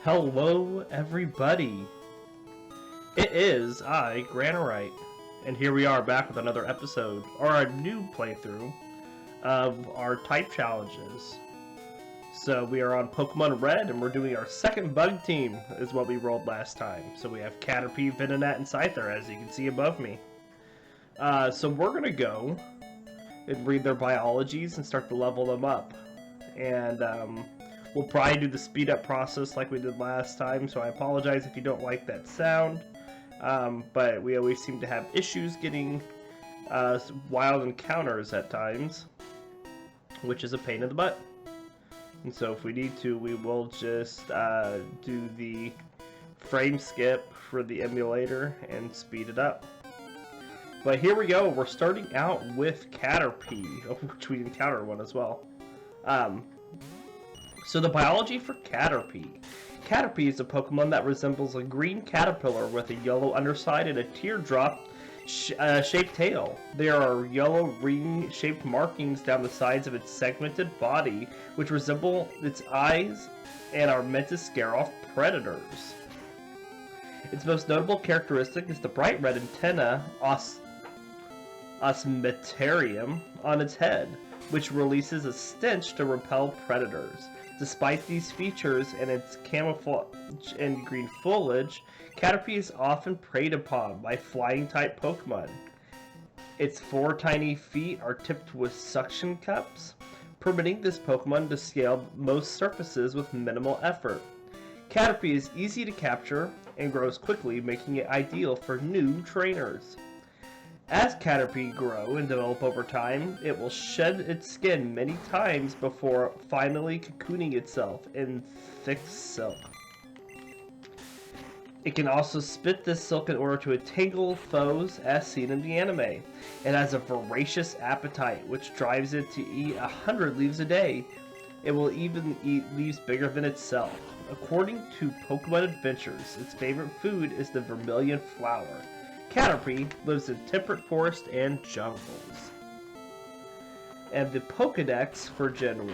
Hello, everybody. It is I, Granorite, and here we are back with another episode, or a new playthrough, of our type challenges. So we are on Pokemon Red, and we're doing our second bug team, is what we rolled last time. So we have Caterpie, Venonat, and Scyther, as you can see above me. So we're going to go and read their biologies and start to level them up. And, we'll probably do the speed up process like we did last time, so I apologize if you don't like that sound. But we always seem to have issues getting wild encounters at times, which is a pain in the butt. And so if we need to, we will just do the frame skip for the emulator and speed it up. But here we go, we're starting out with Caterpie, which we encountered one as well. So the biology for Caterpie. Caterpie is a Pokemon that resembles a green caterpillar with a yellow underside and a teardrop shaped tail. There are yellow ring-shaped markings down the sides of its segmented body, which resemble its eyes and are meant to scare off predators. Its most notable characteristic is the bright red antenna, osmeterium, on its head, which releases a stench to repel predators. Despite these features and its camouflage and green foliage, Caterpie is often preyed upon by flying-type Pokemon. Its 4 tiny feet are tipped with suction cups, permitting this Pokemon to scale most surfaces with minimal effort. Caterpie is easy to capture and grows quickly, making it ideal for new trainers. As Caterpie grow and develop over time, it will shed its skin many times before finally cocooning itself in thick silk. It can also spit this silk in order to entangle foes, as seen in the anime. It has a voracious appetite, which drives it to eat 100 leaves a day. It will even eat leaves bigger than itself. According to Pokemon Adventures, its favorite food is the vermilion flower. Caterpie lives in temperate forest and jungles. And the Pokedex for Gen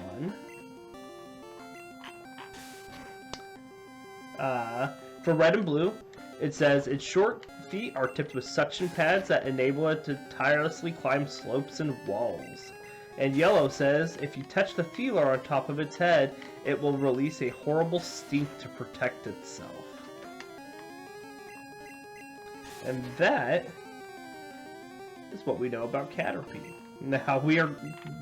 1. For Red and Blue, it says its short feet are tipped with suction pads that enable it to tirelessly climb slopes and walls. And Yellow says if you touch the feeler on top of its head, it will release a horrible stink to protect itself. And that is what we know about Caterpie. Now, we are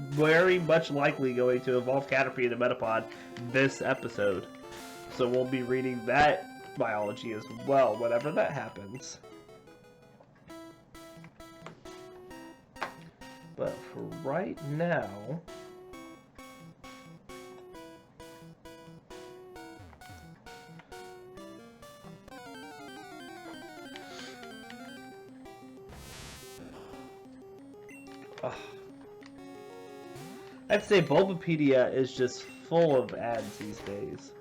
very much likely going to evolve Caterpie into Metapod this episode. So we'll be reading that biology as well, whenever that happens. But for right now... I'd say Bulbapedia is just full of ads these days.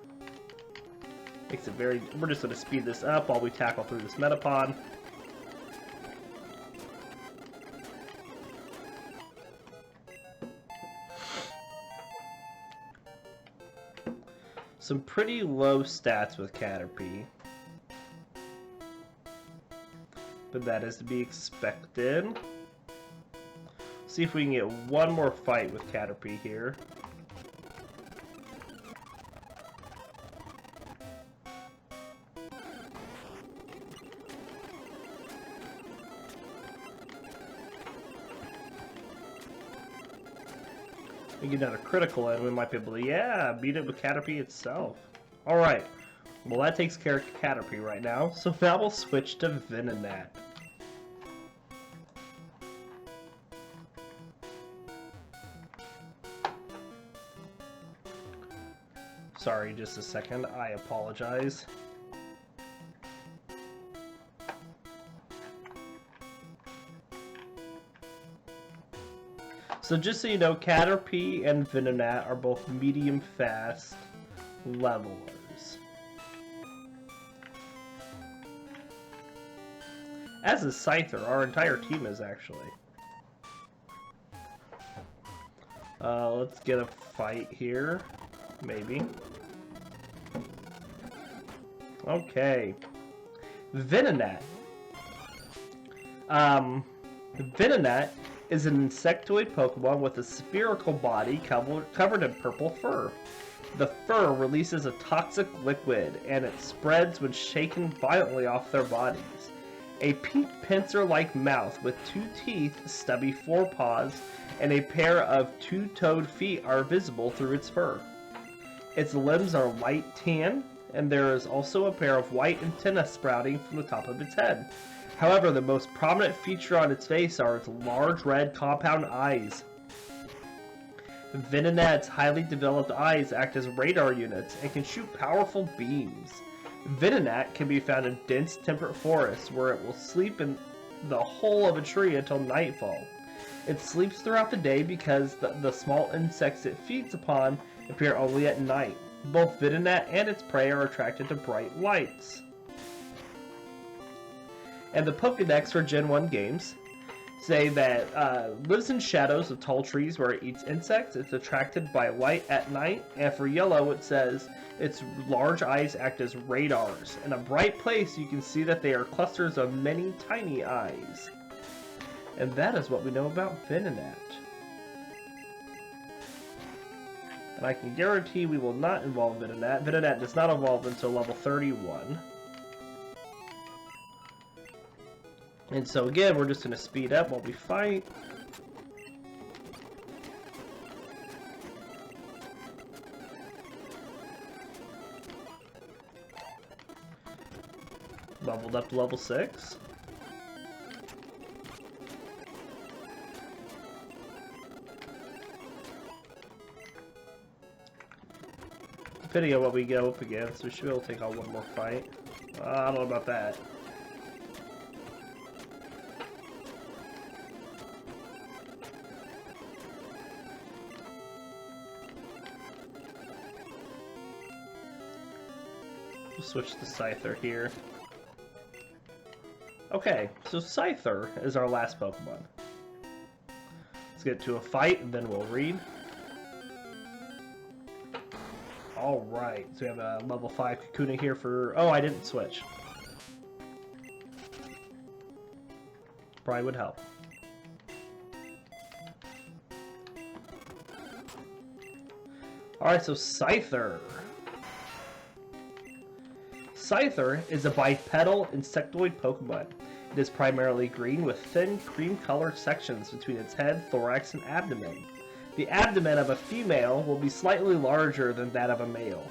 Makes it very... We're just going to speed this up while we tackle through this Metapod. Some pretty low stats with Caterpie. But that is to be expected. See if we can get one more fight with Caterpie here. We get another critical and we might be able to, yeah, beat it with Caterpie itself. Alright, well that takes care of Caterpie right now, so now we'll switch to Venonat. Sorry, just a second. I apologize. So just so you know, Caterpie and Venonat are both medium fast levelers. As is Scyther, our entire team is actually. Let's get a fight here. Maybe. Okay. Venonat. Venonat is an insectoid Pokemon with a spherical body covered in purple fur. The fur releases a toxic liquid, and it spreads when shaken violently off their bodies. A pink pincer-like mouth with 2 teeth, stubby forepaws, and a pair of 2-toed feet are visible through its fur. Its limbs are light tan, and there is also a pair of white antennae sprouting from the top of its head. However, the most prominent feature on its face are its large red compound eyes. Venonat's highly developed eyes act as radar units and can shoot powerful beams. Venonat can be found in dense temperate forests where it will sleep in the hole of a tree until nightfall. It sleeps throughout the day because the small insects it feeds upon appear only at night. Both Venonat and its prey are attracted to bright lights. And the Pokédex for Gen 1 games say that lives in shadows of tall trees where it eats insects. It's attracted by light at night. And for yellow, it says its large eyes act as radars. In a bright place, you can see that they are clusters of many tiny eyes. And that is what we know about Venonat. And I can guarantee we will not evolve Venonat. Venonat does not evolve until level 31. And so again, we're just going to speed up while we fight. Leveled up to level 6. Depending on what we go up against, we should be able to take on one more fight. I don't know about that. We'll switch to Scyther here. Okay, so Scyther is our last Pokemon. Let's get to a fight and then we'll read. Alright, so we have a level 5 Kakuna here for... Oh, I didn't switch. Probably would help. Alright, so Scyther. Scyther is a bipedal insectoid Pokemon. It is primarily green with thin cream-colored sections between its head, thorax, and abdomen. The abdomen of a female will be slightly larger than that of a male.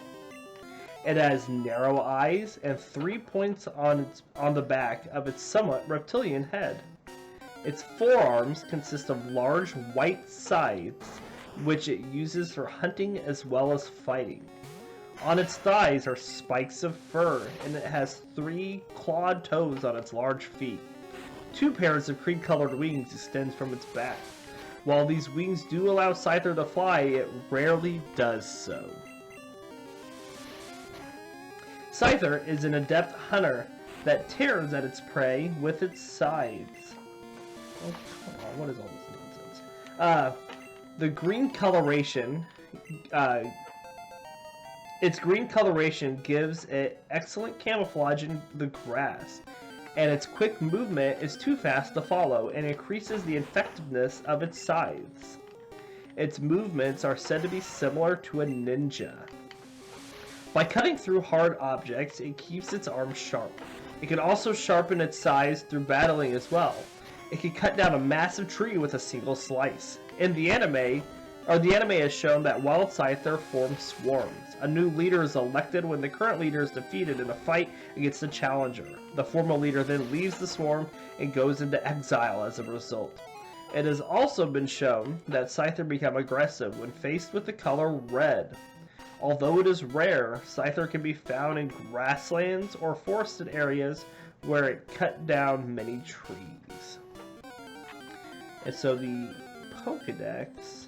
It has narrow eyes and 3 points on the back of its somewhat reptilian head. Its forearms consist of large white scythes, which it uses for hunting as well as fighting. On its thighs are spikes of fur, and it has 3 clawed toes on its large feet. 2 pairs of cream-colored wings extend from its back. While these wings do allow Scyther to fly, it rarely does so. Scyther is an adept hunter that tears at its prey with its scythes. Oh, come on, what is all this nonsense? The green coloration... Its green coloration gives it excellent camouflage in the grass, and its quick movement is too fast to follow and increases the effectiveness of its scythes. Its movements are said to be similar to a ninja. By cutting through hard objects, it keeps its arms sharp. It can also sharpen its scythes through battling as well. It can cut down a massive tree with a single slice. In the anime has shown that Wild Scyther forms swarms. A new leader is elected when the current leader is defeated in a fight against the challenger. The former leader then leaves the swarm and goes into exile as a result. It has also been shown that Scyther become aggressive when faced with the color red. Although it is rare, Scyther can be found in grasslands or forested areas where it cut down many trees. And so the Pokédex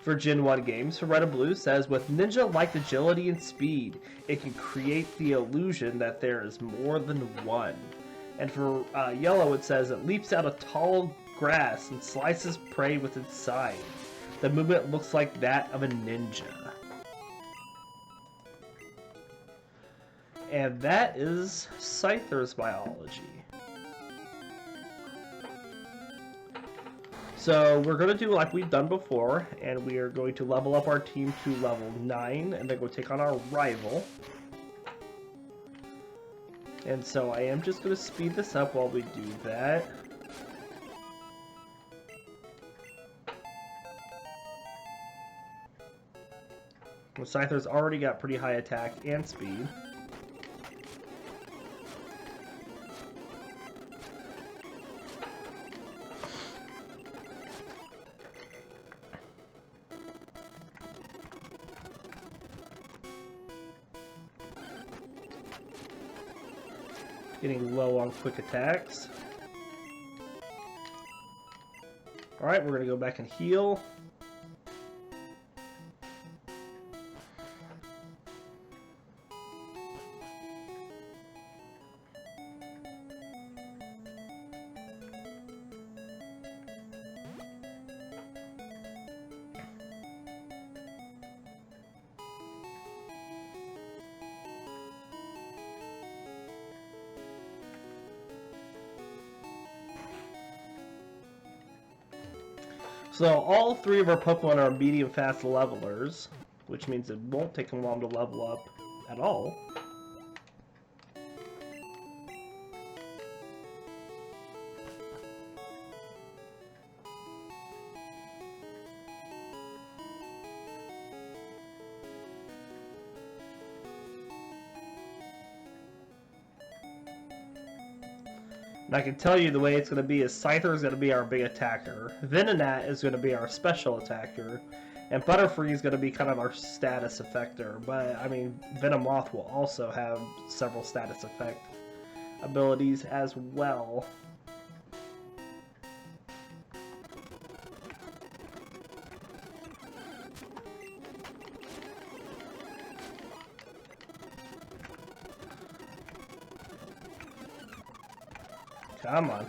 for Gen 1 games for Red and Blue says, with ninja-like agility and speed, it can create the illusion that there is more than one. And for Yellow, it says, it leaps out of tall grass and slices prey with its scythe. The movement looks like that of a ninja. And that is Scyther's biology. So we're going to do like we've done before, and we are going to level up our team to level 9, and then go take on our rival. And so I am just going to speed this up while we do that. Well, Scyther's already got pretty high attack and speed. Getting low on quick attacks. Alright, we're going to go back and heal. So all 3 of our Pokemon are medium fast levelers, which means it won't take them long to level up at all. And I can tell you the way it's going to be is Scyther is going to be our big attacker, Venonat is going to be our special attacker, and Butterfree is going to be kind of our status effector. But, I mean, Venomoth will also have several status effect abilities as well. Come on.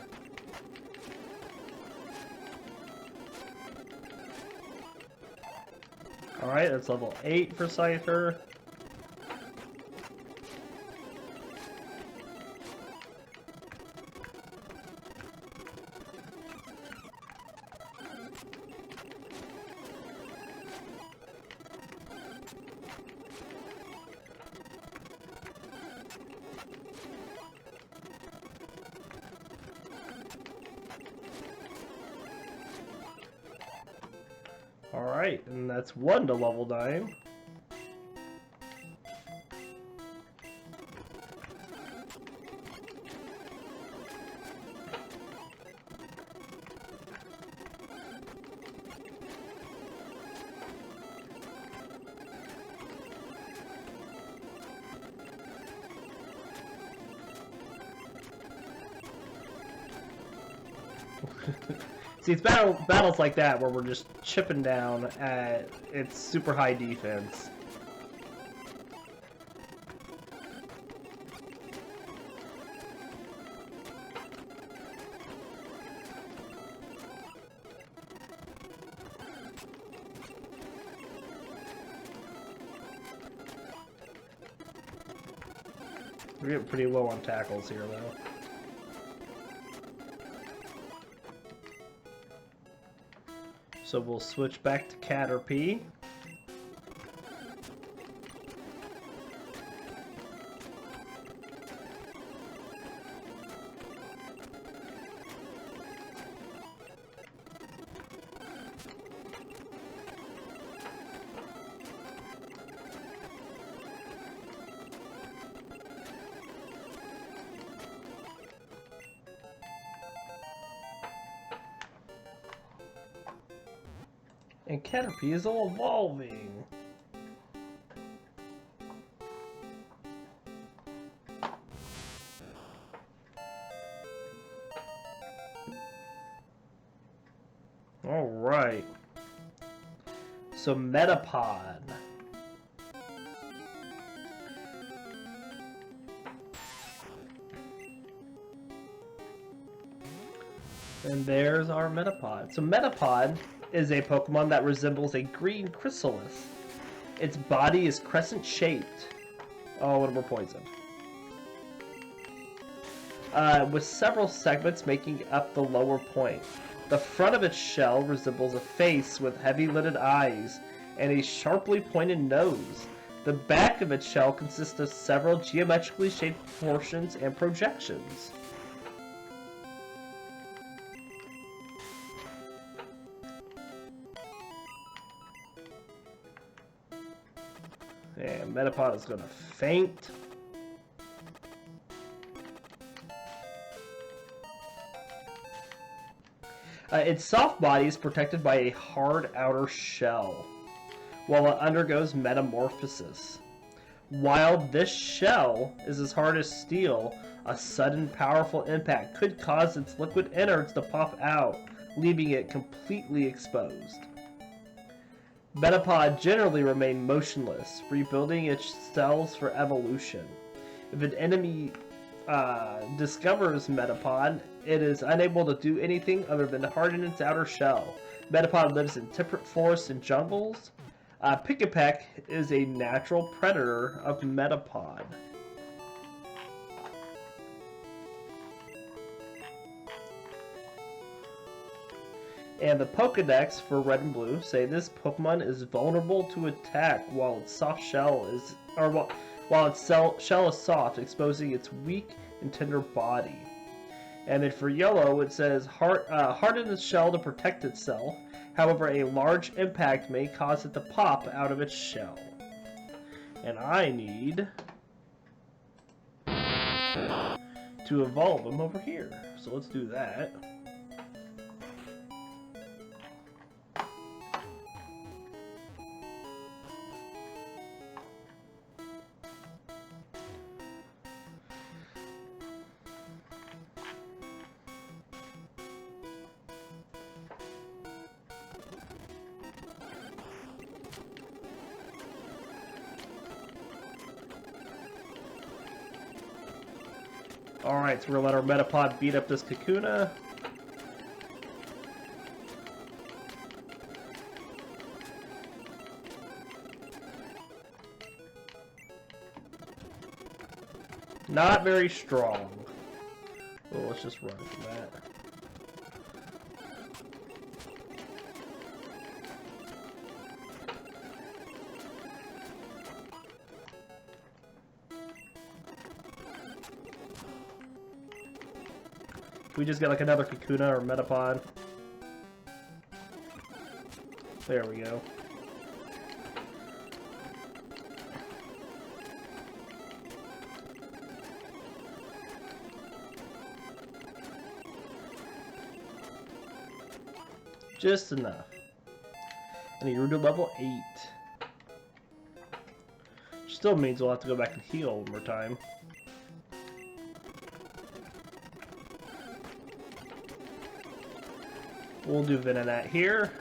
Alright, that's level 8 for Scyther. Alright, and that's 1 to level 9. See, it's battles like that where we're just chipping down at its super high defense. We're getting pretty low on tackles here, though. So we'll switch back to Caterpie. And Caterpie is all evolving. Alright. So Metapod. And there's our Metapod. So Metapod is a Pokemon that resembles a green chrysalis. Its body is crescent-shaped. Oh, and we're poisoned. with several segments making up the lower point. The front of its shell resembles a face with heavy-lidded eyes and a sharply pointed nose. The back of its shell consists of several geometrically shaped portions and projections. And Metapod is going to faint. Its soft body is protected by a hard outer shell, while it undergoes metamorphosis. While this shell is as hard as steel, a sudden powerful impact could cause its liquid innards to pop out, leaving it completely exposed. Metapod generally remain motionless, rebuilding its cells for evolution. If an enemy discovers Metapod, it is unable to do anything other than harden its outer shell. Metapod lives in temperate forests and jungles. Pick-a-peck is a natural predator of Metapod. And the Pokedex for red and blue say this Pokemon is vulnerable to attack while its soft shell is, while its shell is soft, exposing its weak and tender body. And then for yellow, it says harden its shell to protect itself. However, a large impact may cause it to pop out of its shell. And I need to evolve them over here. So let's do that. Alright, so we're gonna let our Metapod beat up this Kakuna. Not very strong. Well, let's just run from that. We just get like another Kakuna or Metapod. There we go. Just enough. And you're to level 8. Still means we'll have to go back and heal one more time. We'll do Venonat here.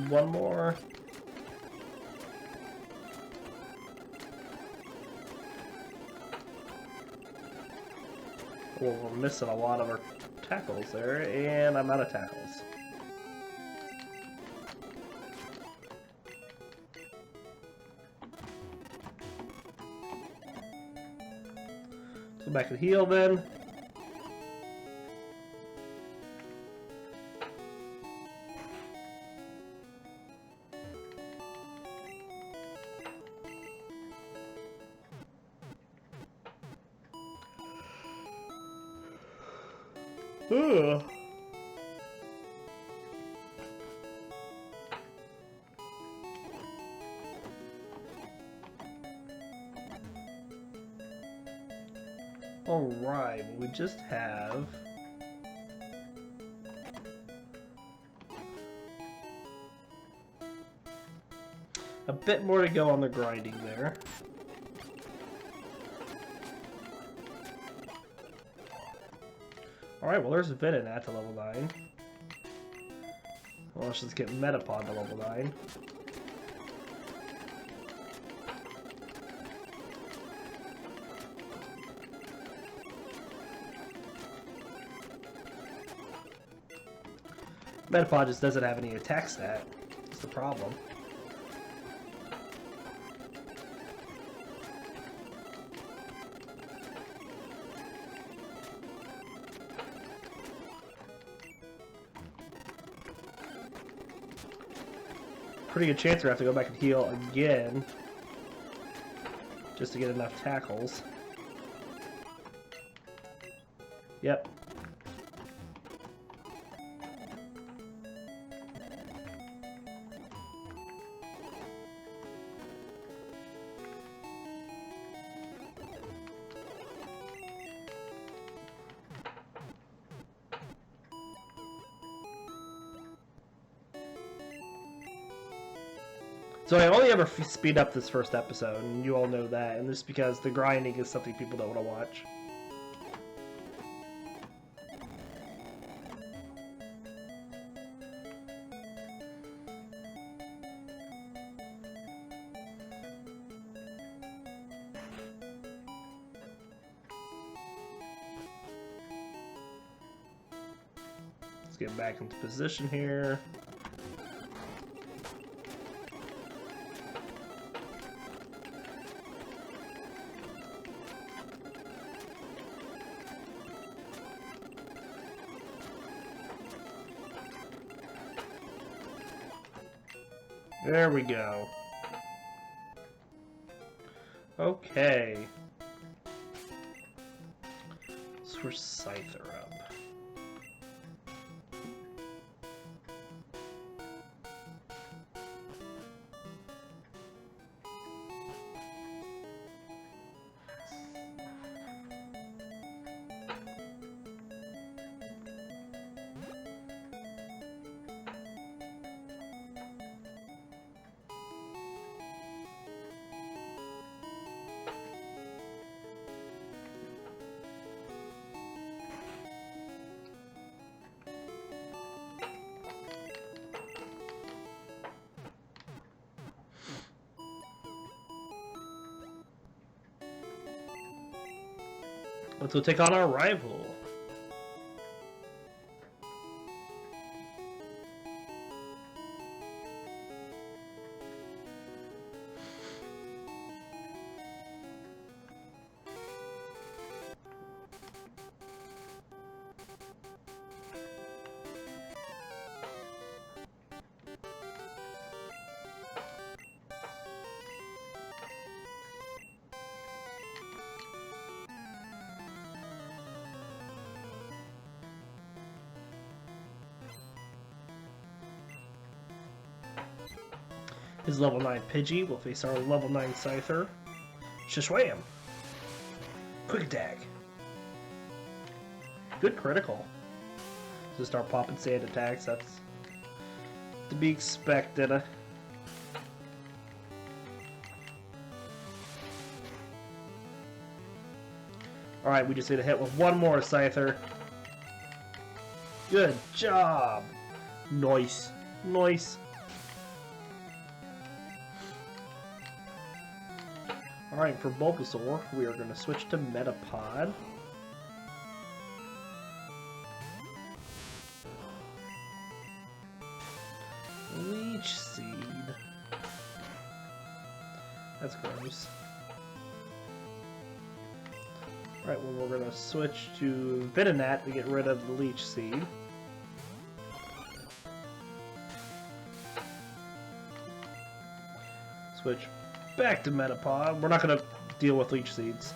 One more. Well, we're missing a lot of our tackles there, and I'm out of tackles. Let's go back and heal then. Ugh. Alright, well, we just have a bit more to go on the grinding there. Alright, well there's Venonat to level 9. Well, let's just get Metapod to level 9. Metapod just doesn't have any attack stat. That's the problem. Pretty good chance we have to go back and heal again just to get enough tackles. Yep. So I only ever speed up this first episode, and you all know that, and this is because the grinding is something people don't want to watch. Let's get back into position here. There we go. Okay. Switch Scyther up. Let's go take on our rival. His level 9 Pidgey will face our level 9 Scyther. Shishwam! Quick attack! Good critical. Just start popping sand attacks, that's to be expected. Alright, we just need to hit with one more Scyther. Good job! Nice. Nice. Alright, for Bulbasaur, we are going to switch to Metapod. Leech Seed. That's gross. Alright, well we're going to switch to Venonat to get rid of the Leech Seed. Switch back to Metapod. We're not going to deal with Leech Seeds.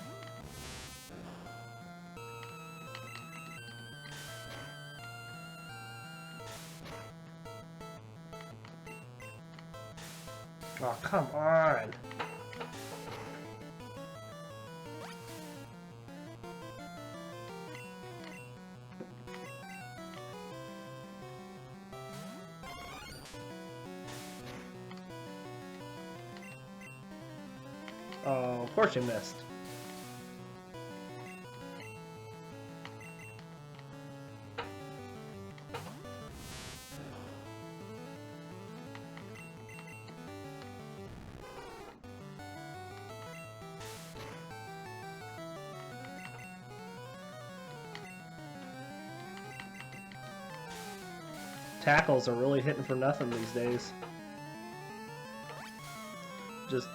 Oh, come on! Oh, of course you missed. Tackles are really hitting for nothing these days. Just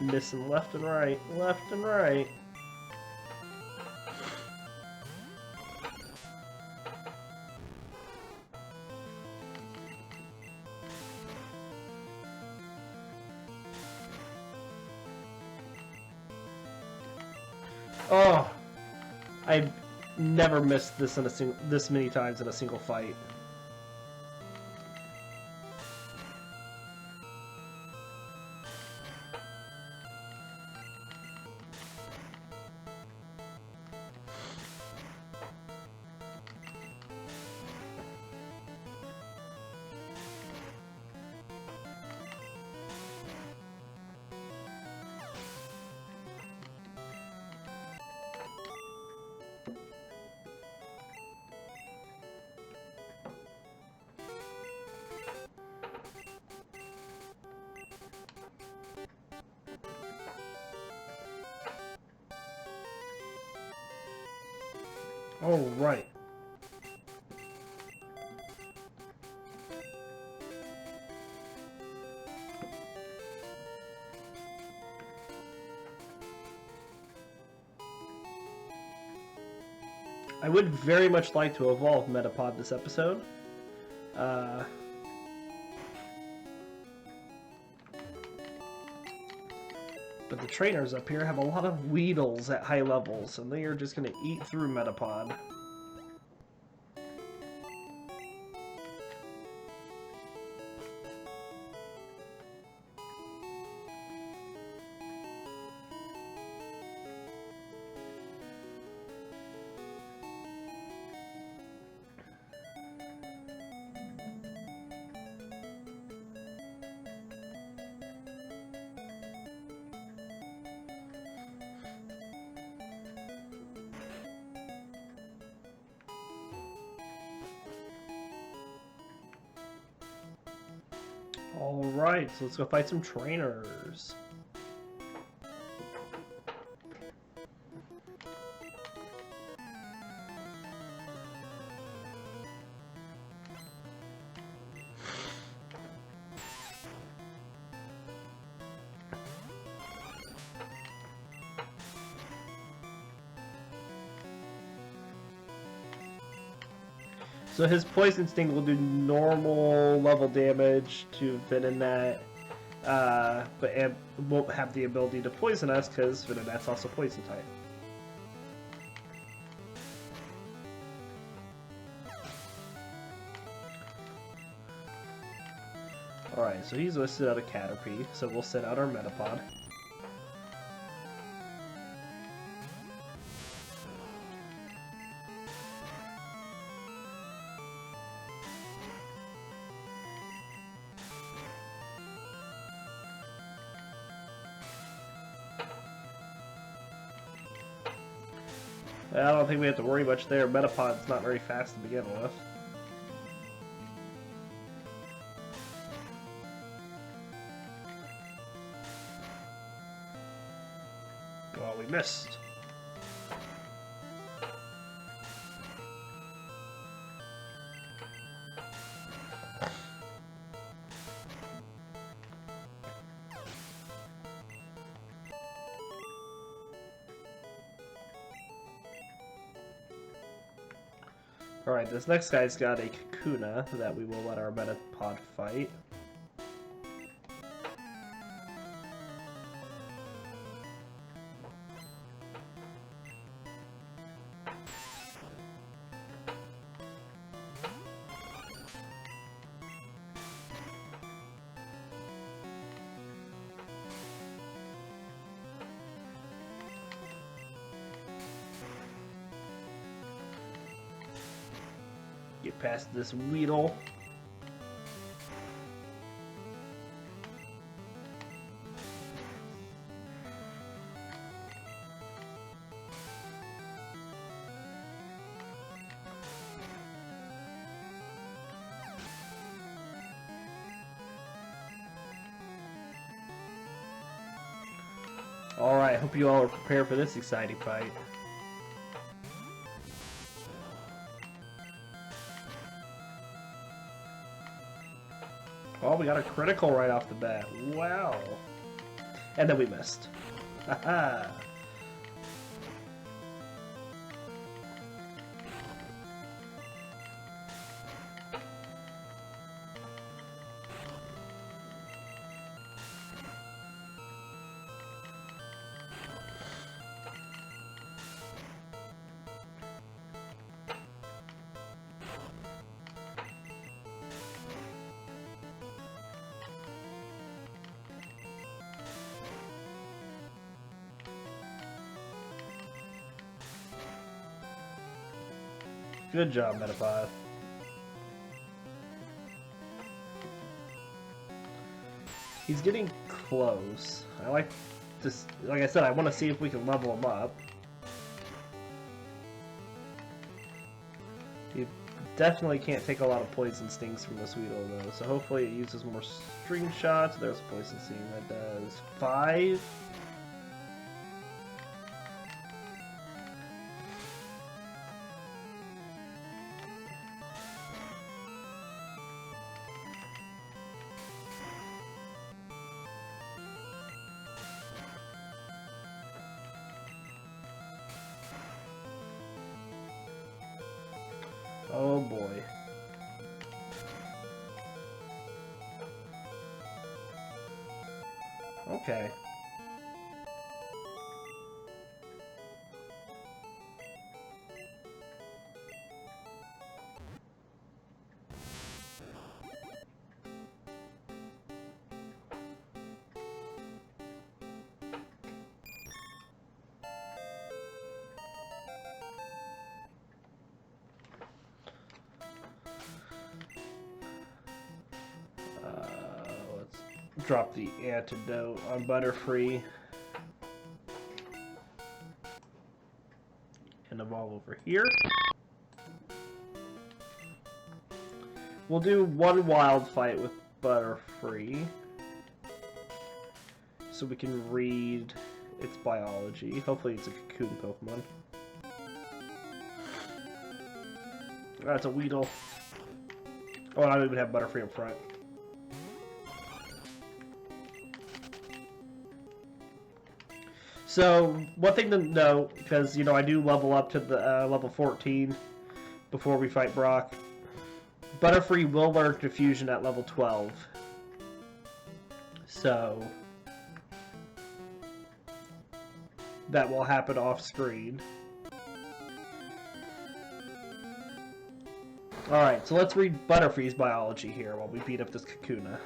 missing left and right, left and right. Oh, I've never missed this in this many times in a single fight. All right. I would very much like to evolve Metapod this episode. But the trainers up here have a lot of Weedles at high levels, and they are just going to eat through Metapod. Alright, so let's go fight some trainers. So his Poison Sting will do normal level damage to Venonat, but it won't have the ability to poison us because Venonat's also poison type. Alright, so he's listed out a Caterpie, so we'll send out our Metapod. I don't think we have to worry much there. Metapod's not very fast to begin with. Well, we missed. Alright, this next guy's got a Kakuna that we will let our Metapod fight. Get past this Weedle. Alright, hope you all are prepared for this exciting fight. Oh, we got a critical right off the bat. Wow. And then we missed. Haha. Good job, Metapod. He's getting close. I like this. Like I said, I want to see if we can level him up. He definitely can't take a lot of poison stings from this Weedle, though. So hopefully it uses more string shots. There's a poison sting that does 5. Oh boy. Okay. Let's drop the antidote on Butterfree. And evolve over here. We'll do one wild fight with Butterfree, so we can read its biology. Hopefully it's a cocoon Pokemon. That's a Weedle. Oh, and I don't even have Butterfree in front. So, one thing to note, because, you know, I do level up to the level 14 before we fight Brock. Butterfree will learn Confusion at level 12. So, that will happen off screen. Alright, so let's read Butterfree's biology here while we beat up this Kakuna.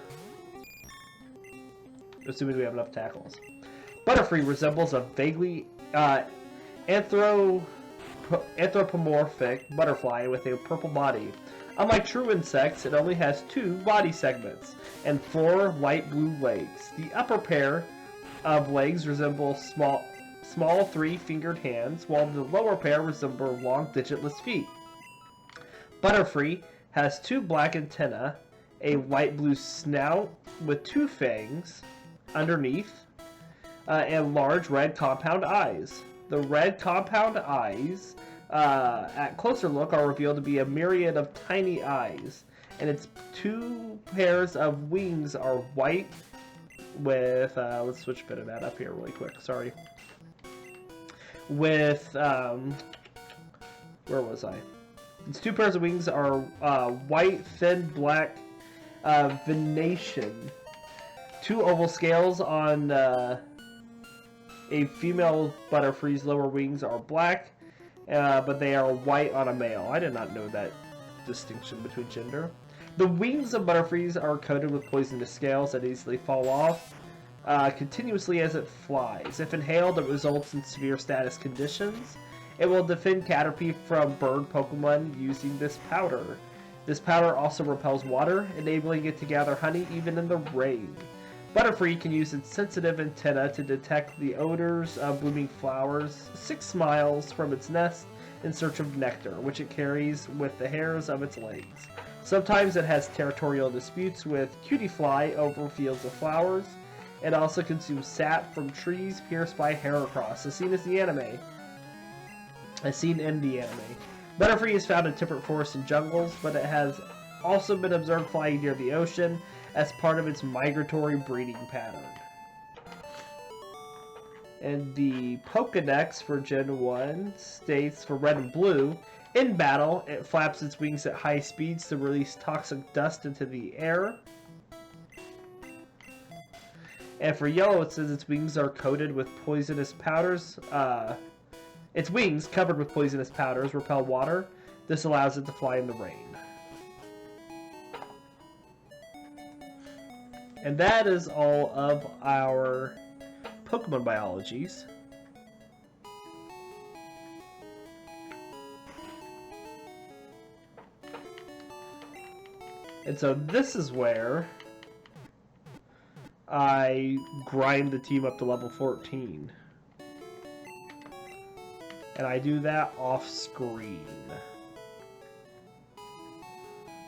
Assuming we have enough tackles. Butterfree resembles a vaguely anthropomorphic butterfly with a purple body. Unlike true insects, it only has 2 body segments and 4 light-blue legs. The upper pair of legs resemble small 3-fingered hands, while the lower pair resemble long, digitless feet. Butterfree has 2 black antennae, a light-blue snout with 2 fangs underneath, and large red compound eyes. The red compound eyes, at closer look, are revealed to be a myriad of tiny eyes, and its 2 pairs of wings are white with, let's switch a bit of that up here really quick, sorry. With, where was I? Its 2 pairs of wings are white, thin, black, venation. 2 oval scales on a female Butterfree's lower wings are black, but they are white on a male. I did not know that distinction between gender. The wings of Butterfrees are coated with poisonous scales that easily fall off continuously as it flies. If inhaled, it results in severe status conditions. It will defend Caterpie from bird Pokemon using this powder. This powder also repels water, enabling it to gather honey even in the rain. Butterfree can use its sensitive antenna to detect the odors of blooming flowers 6 miles from its nest in search of nectar, which it carries with the hairs of its legs. Sometimes it has territorial disputes with Cutiefly over fields of flowers. It also consumes sap from trees pierced by Heracross, as seen in the anime. Butterfree is found in temperate forests and jungles, but it has also been observed flying near the ocean, as part of its migratory breeding pattern. And the Pokedex for Gen 1 states for red and blue, in battle, it flaps its wings at high speeds to release toxic dust into the air. And for yellow, it says its wings are coated with poisonous powders. Its wings, covered with poisonous powders, repel water. This allows it to fly in the rain. And that is all of our Pokemon biologies. And so this is where I grind the team up to level 14. And I do that off screen.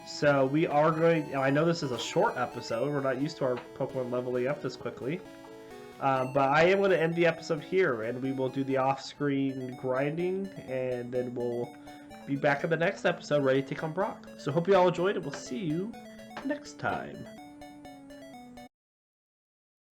So we are going, I know this is a short episode, we're not used to our Pokemon leveling up this quickly. But I am going to end the episode here, and we will do the off-screen grinding, and then we'll be back in the next episode ready to take on Brock. So hope you all enjoyed, and we'll see you next time.